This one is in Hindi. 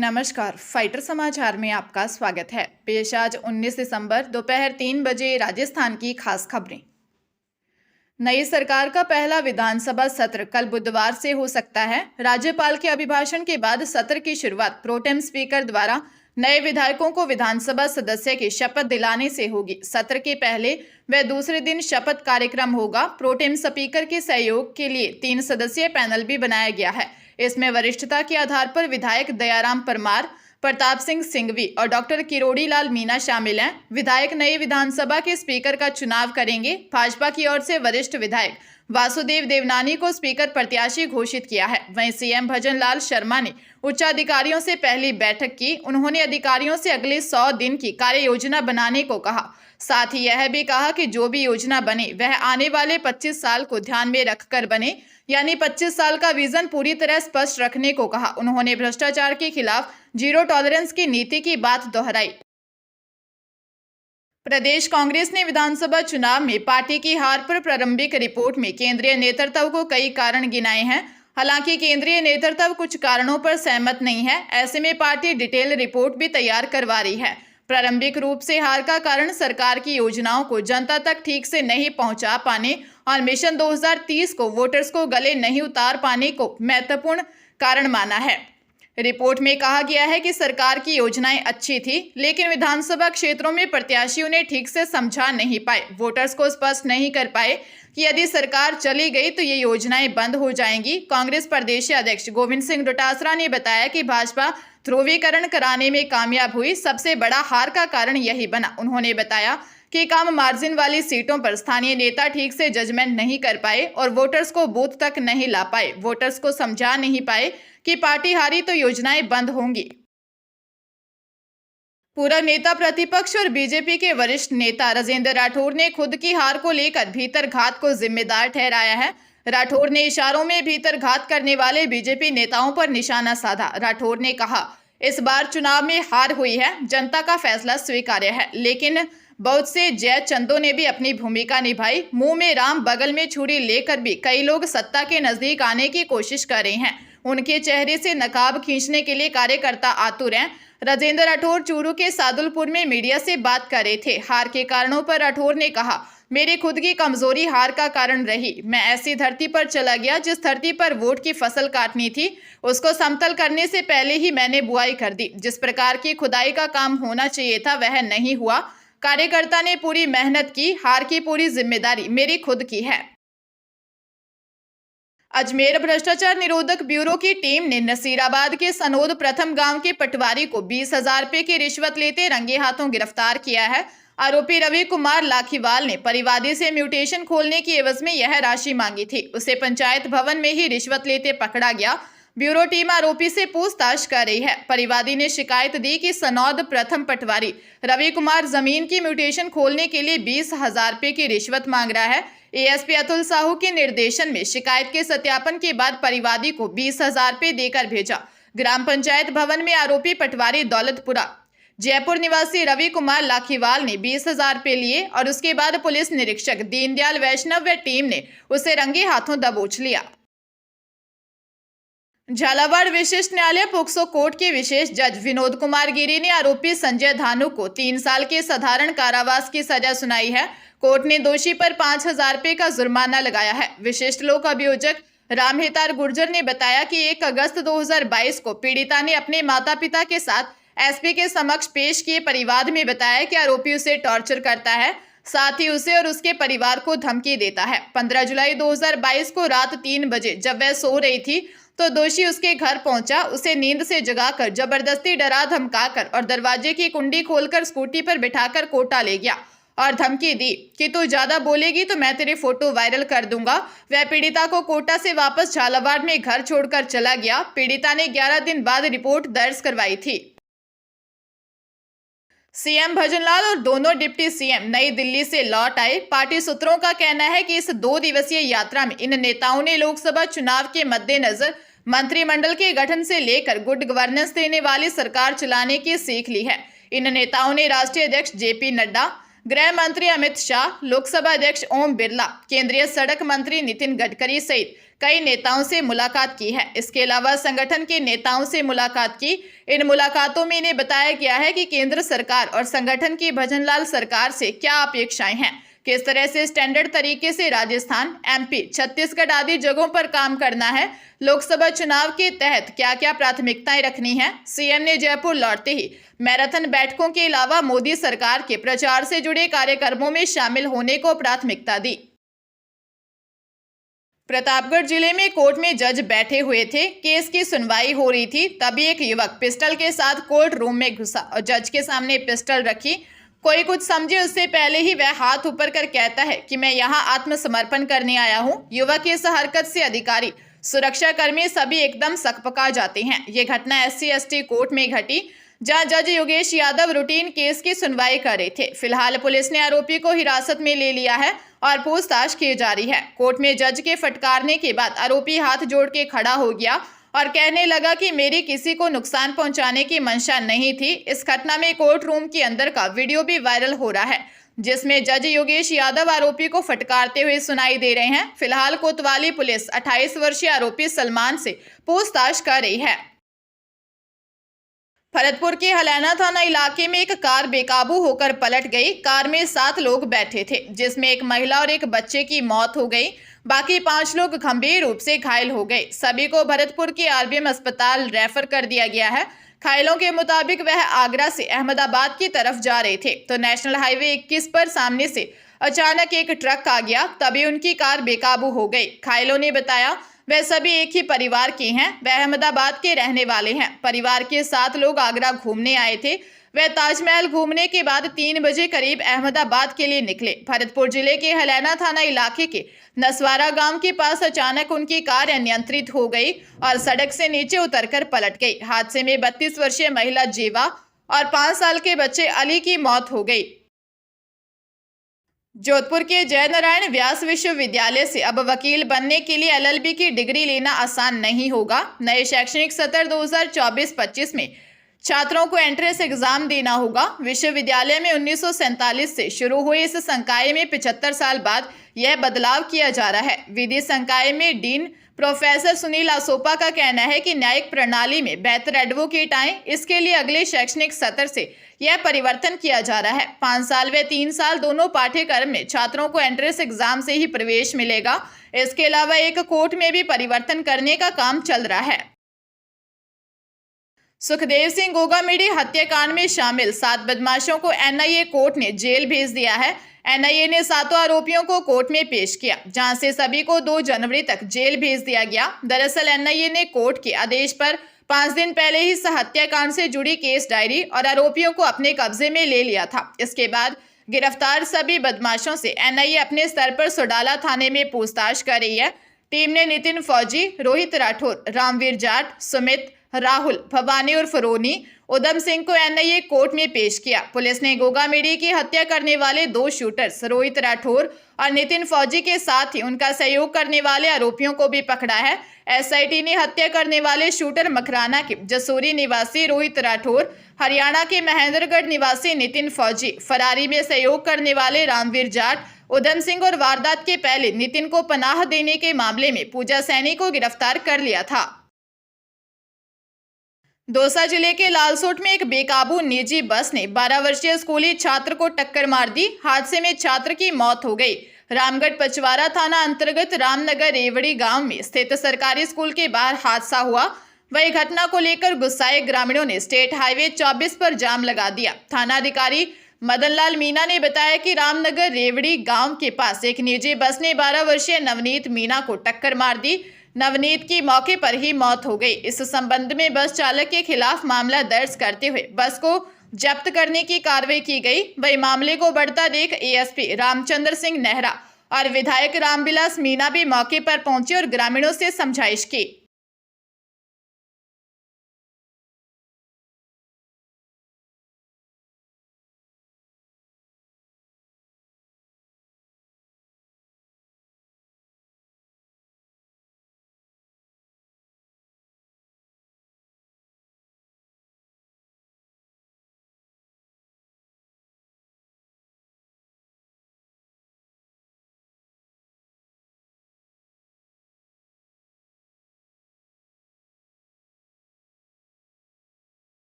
नमस्कार, फाइटर समाचार में आपका स्वागत है। पेश आज 19 दिसंबर दोपहर 3 बजे राजस्थान की खास खबरें। नई सरकार का पहला विधानसभा सत्र कल बुधवार से हो सकता है। राज्यपाल के अभिभाषण के बाद सत्र की शुरुआत प्रोटेम स्पीकर द्वारा नए विधायकों को विधानसभा सदस्य की शपथ दिलाने से होगी। सत्र के पहले व दूसरे दिन शपथ कार्यक्रम होगा। प्रोटेम स्पीकर के सहयोग के लिए 3 सदस्यीय पैनल भी बनाया गया है। इसमें वरिष्ठता के आधार पर विधायक दयाराम परमार, प्रताप सिंह सिंघवी और डॉक्टर किरोड़ी लाल मीणा शामिल हैं। विधायक नई विधानसभा के स्पीकर का चुनाव करेंगे। भाजपा की ओर से वरिष्ठ विधायक वासुदेव देवनानी को स्पीकर प्रत्याशी घोषित किया है। वहीं सीएम भजन लाल शर्मा ने उच्चाधिकारियों से पहली बैठक की। उन्होंने अधिकारियों से अगले 100 दिन की कार्य योजना बनाने को कहा। साथ ही यह भी कहा कि जो भी योजना बने वह आने वाले 25 साल को ध्यान में रखकर बने, यानी 25 साल का विजन पूरी तरह स्पष्ट रखने को कहा। उन्होंने भ्रष्टाचार के खिलाफ जीरो टॉलरेंस की नीति की बात दोहराई। प्रदेश कांग्रेस ने विधानसभा चुनाव में पार्टी की हार पर प्रारंभिक रिपोर्ट में केंद्रीय नेतृत्व को कई कारण गिनाए हैं। हालांकि केंद्रीय नेतृत्व कुछ कारणों पर सहमत नहीं है। ऐसे में पार्टी डिटेल रिपोर्ट भी तैयार करवा रही है। प्रारंभिक रूप से हार का कारण सरकार की योजनाओं को जनता तक ठीक से नहीं पहुंचा पाने और मिशन 2030 को वोटर्स को गले नहीं उतार पाने को महत्वपूर्ण कारण माना है। रिपोर्ट में कहा गया है कि सरकार की योजनाएं अच्छी थी, लेकिन विधानसभा क्षेत्रों में प्रत्याशियों ने ठीक से समझा नहीं पाए, वोटर्स को स्पष्ट नहीं कर पाए कि यदि सरकार चली गई तो ये योजनाएं बंद हो जाएंगी। कांग्रेस प्रदेश अध्यक्ष गोविंद सिंह डोटासरा ने बताया कि भाजपा ध्रुवीकरण कराने में कामयाब हुई। सबसे बड़ा हार का कारण यही बना। उन्होंने बताया कि कम मार्जिन वाली सीटों पर स्थानीय नेता ठीक से जजमेंट नहीं कर पाए और वोटर्स को बूथ तक नहीं ला पाए। वोटर्स को समझा नहीं पाए कि पार्टी हारी तो योजनाएं बंद होंगी। पूर्व नेता प्रतिपक्ष और बीजेपी के वरिष्ठ नेता राजेंद्र राठौर ने खुद की हार को लेकर भीतरघात को जिम्मेदार ठहराया है। राठौर ने इशारों में भीतरघात करने वाले बीजेपी नेताओं पर निशाना साधा। राठौर ने कहा, इस बार चुनाव में हार हुई है, जनता का फैसला स्वीकार्य है, लेकिन बहुत से जय चंदों ने भी अपनी भूमिका निभाई। मुंह में राम बगल में छुरी लेकर भी कई लोग सत्ता के नजदीक आने की कोशिश कर रहे हैं। उनके चेहरे से नकाब खींचने के लिए कार्यकर्ता आतुर हैं। राजेंद्र राठौर चूरू के सादुलपुर में मीडिया से बात कर रहे थे। हार के कारणों पर राठौर ने कहा, मेरी खुद की कमजोरी हार का कारण रही। मैं ऐसी धरती पर चला गया जिस धरती पर वोट की फसल काटनी थी, उसको समतल करने से पहले ही मैंने बुआई कर दी। जिस प्रकार की खुदाई का काम होना चाहिए था वह नहीं हुआ। कार्यकर्ता ने पूरी मेहनत की। हार की पूरी जिम्मेदारी मेरी खुद की है। अजमेर भ्रष्टाचार निरोधक ब्यूरो की टीम ने नसीराबाद के सनोद प्रथम गांव के पटवारी को 20,000 रुपए की रिश्वत लेते रंगे हाथों गिरफ्तार किया है। आरोपी रवि कुमार लाखीवाल ने परिवादी से म्यूटेशन खोलने की एवज में यह राशि मांगी थी। उसे पंचायत भवन में ही रिश्वत लेते पकड़ा गया। ब्यूरो टीम आरोपी से पूछताछ कर रही है। परिवादी ने शिकायत दी कि सनौद प्रथम पटवारी रवि कुमार जमीन की म्यूटेशन खोलने के लिए 20,000 रुपए की रिश्वत मांग रहा है। एएसपी अतुल साहू के निर्देशन में शिकायत के सत्यापन के बाद परिवादी को 20,000 रुपए देकर भेजा। ग्राम पंचायत भवन में आरोपी पटवारी दौलतपुरा जयपुर निवासी रवि कुमार लाखीवाल ने 20,000 रुपए लिए और उसके बाद पुलिस निरीक्षक दीनदयाल वैष्णव व टीम ने उसे रंगे हाथों दबोच लिया। झालावाड़ विशिष्ट न्यायालय पोक्सो कोर्ट के विशेष जज विनोद कुमार गिरी ने आरोपी संजय धानु को 3 साल के साधारण कारावास की सजा सुनाई है। कोर्ट ने दोषी पर 5,000 रुपए का जुर्माना लगाया है। विशिष्ट लोक अभियोजक रामहितार गुर्जर ने बताया कि 1 अगस्त 2022 को पीड़िता ने अपने माता पिता के साथ एसपी के समक्ष पेश किए परिवाद में बताया कि आरोपी उसे टॉर्चर करता है, साथ ही उसे और उसके परिवार को धमकी देता है। 15 जुलाई 2022 को रात 3 बजे जब वह सो रही थी तो दोषी उसके घर पहुंचा। उसे नींद से जगाकर जबरदस्ती डरा धमकाकर और दरवाजे की कुंडी खोलकर स्कूटी पर बिठाकर कोटा ले गया और धमकी दी कि तू ज्यादा बोलेगी तो मैं तेरे फोटो वायरल कर दूंगा। वह पीड़िता को कोटा से वापस झालावाड़ में घर छोड़कर चला गया। पीड़िता ने 11 दिन बाद रिपोर्ट दर्ज करवाई थी। सीएम भजनलाल और दोनों डिप्टी सीएम नई दिल्ली से लौट आए। पार्टी सूत्रों का कहना है कि इस 2 दिवसीय यात्रा में इन नेताओं ने लोकसभा चुनाव के मद्देनजर मंत्रिमंडल के गठन से लेकर गुड गवर्नेंस देने वाली सरकार चलाने की सीख ली है। इन नेताओं ने राष्ट्रीय अध्यक्ष जेपी नड्डा, गृह मंत्री अमित शाह, लोकसभा अध्यक्ष ओम बिरला, केंद्रीय सड़क मंत्री नितिन गडकरी सहित कई नेताओं से मुलाकात की है। इसके अलावा संगठन के नेताओं से मुलाकात की। इन मुलाकातों में इन्हें बताया गया है कि केंद्र सरकार और संगठन की भजनलाल सरकार से क्या अपेक्षाएं हैं, किस तरह से स्टैंडर्ड तरीके से राजस्थान, एमपी, छत्तीसगढ़ आदि जगहों पर काम करना है, लोकसभा चुनाव के तहत क्या क्या प्राथमिकताएं रखनी है। सीएम ने जयपुर लौटते ही मैराथन बैठकों के अलावा मोदी सरकार के प्रचार से जुड़े कार्यक्रमों में शामिल होने को प्राथमिकता दी। प्रतापगढ़ जिले में कोर्ट में जज बैठे हुए थे, केस की सुनवाई हो रही थी, तभी एक युवक पिस्टल के साथ कोर्ट रूम में घुसा और जज के सामने पिस्टल रखी। कोई कुछ समझे उससे पहले ही वह हाथ ऊपर कर कहता है कि मैं यहाँ आत्मसमर्पण करने आया हूँ। युवक की इस हरकत से अधिकारी, सुरक्षाकर्मी सभी एकदम सकपका जाते हैं। ये घटना SC/ST कोर्ट में घटी, जहां जज योगेश यादव रूटीन केस की सुनवाई कर रहे थे। फिलहाल पुलिस ने आरोपी को हिरासत में ले लिया है और पूछताछ की जा रही है। कोर्ट में जज के फटकारने के बाद आरोपी हाथ जोड़ के खड़ा हो गया और कहने लगा कि मेरी किसी को नुकसान पहुंचाने की मंशा नहीं थी। इस घटना में कोर्ट रूम के अंदर का वीडियो भी वायरल हो रहा है, जिसमें जज योगेश यादव आरोपी को फटकारते हुए सुनाई दे रहे हैं। फिलहाल कोतवाली पुलिस 28 वर्षीय आरोपी सलमान से पूछताछ कर रही है। भरतपुर के हलैना थाना इलाके में एक कार बेकाबू होकर पलट गई। कार में 7 लोग बैठे थे, जिसमें एक महिला और एक बच्चे की मौत हो गई। बाकी 5 लोग गंभीर रूप से घायल हो गए। सभी को भरतपुर के RBM अस्पताल रेफर कर दिया गया है। घायलों के मुताबिक वह आगरा से अहमदाबाद की तरफ जा रहे थे तो नेशनल हाईवे 21 पर सामने से अचानक एक ट्रक आ गया, तभी उनकी कार बेकाबू हो गई। घायलों ने बताया वह सभी एक ही परिवार के हैं, वह अहमदाबाद के रहने वाले हैं। परिवार के 7 लोग आगरा घूमने आए थे। वह ताजमहल घूमने के बाद 3 बजे करीब अहमदाबाद के लिए निकले। भरतपुर जिले के हलैना थाना इलाके के नसवारा गांव के पास अचानक उनकी कार अनियंत्रित हो गई और सड़क से नीचे उतरकर पलट गई। हादसे में 32 वर्षीय महिला जीवा और 5 साल के बच्चे अली की मौत हो गई। जोधपुर के जयनारायण व्यास विश्वविद्यालय से अब वकील बनने के लिए LLB की डिग्री लेना आसान नहीं होगा। नए शैक्षणिक सत्र 2024-25 में छात्रों को एंट्रेंस एग्जाम देना होगा। विश्वविद्यालय में 1947 से शुरू हुए इस संकाय में 75 साल बाद यह बदलाव किया जा रहा है। विधि संकाय में डीन प्रोफेसर सुनील असोपा का कहना है कि न्यायिक प्रणाली में बेहतर एडवोकेट आए, इसके लिए अगले शैक्षणिक सत्र से यह परिवर्तन किया जा रहा है। 5 साल व 3 साल दोनों पाठ्यक्रम में छात्रों को एंट्रेंस एग्जाम से ही प्रवेश मिलेगा। इसके अलावा एक कोर्ट में भी परिवर्तन करने का काम चल रहा है। सुखदेव सिंह गोगामेडी हत्याकांड में शामिल 7 बदमाशों को NIA कोर्ट ने जेल भेज दिया है। NIA ने 7 आरोपियों को कोर्ट में पेश किया, जहां से सभी को 2 जनवरी तक जेल भेज दिया गया। दरअसल NIA ने कोर्ट के आदेश पर 5 दिन पहले ही इस हत्याकांड से जुड़ी केस डायरी और आरोपियों को अपने कब्जे में ले लिया था। इसके बाद गिरफ्तार सभी बदमाशों से NIA अपने स्तर पर सोडाला थाने में पूछताछ कर रही है। टीम ने नितिन फौजी, रोहित राठौर, रामवीर जाट, सुमित, राहुल, भवानी और फरोनी, उधम सिंह को NIA कोर्ट में पेश किया। पुलिस ने गोगामेडी की हत्या करने वाले 2 शूटर्स रोहित राठौर और नितिन फौजी के साथ ही उनका सहयोग करने वाले आरोपियों को भी पकड़ा है। SIT ने हत्या करने वाले शूटर मकराना के जसूरी निवासी रोहित राठौर, हरियाणा के महेंद्रगढ़ निवासी नितिन फौजी, फरारी में सहयोग करने वाले रामवीर जाट, उधम सिंह और वारदात के पहले नितिन को पनाह देने के मामले में पूजा सैनी को गिरफ्तार कर लिया था। दौसा जिले के लालसोट में एक बेकाबू निजी बस ने 12 वर्षीय स्कूली छात्र को टक्कर मार दी। हादसे में छात्र की मौत हो गई। रामगढ़ पचवारा थाना अंतर्गत रामनगर रेवड़ी गांव में स्थित सरकारी स्कूल के बाहर हादसा हुआ। वही घटना को लेकर गुस्साए ग्रामीणों ने स्टेट हाईवे 24 पर जाम लगा दिया। थानाधिकारी मदनलाल मीना ने बताया कि रामनगर रेवड़ी गांव के पास एक निजी बस ने 12 वर्षीय नवनीत मीना को टक्कर मार दी। नवनीत की मौके पर ही मौत हो गई। इस संबंध में बस चालक के खिलाफ मामला दर्ज करते हुए बस को जब्त करने की कार्रवाई की गई। वही मामले को बढ़ता देख ASP रामचंद्र सिंह नेहरा और विधायक रामविलास मीना भी मौके पर पहुंचे और ग्रामीणों से समझाइश की।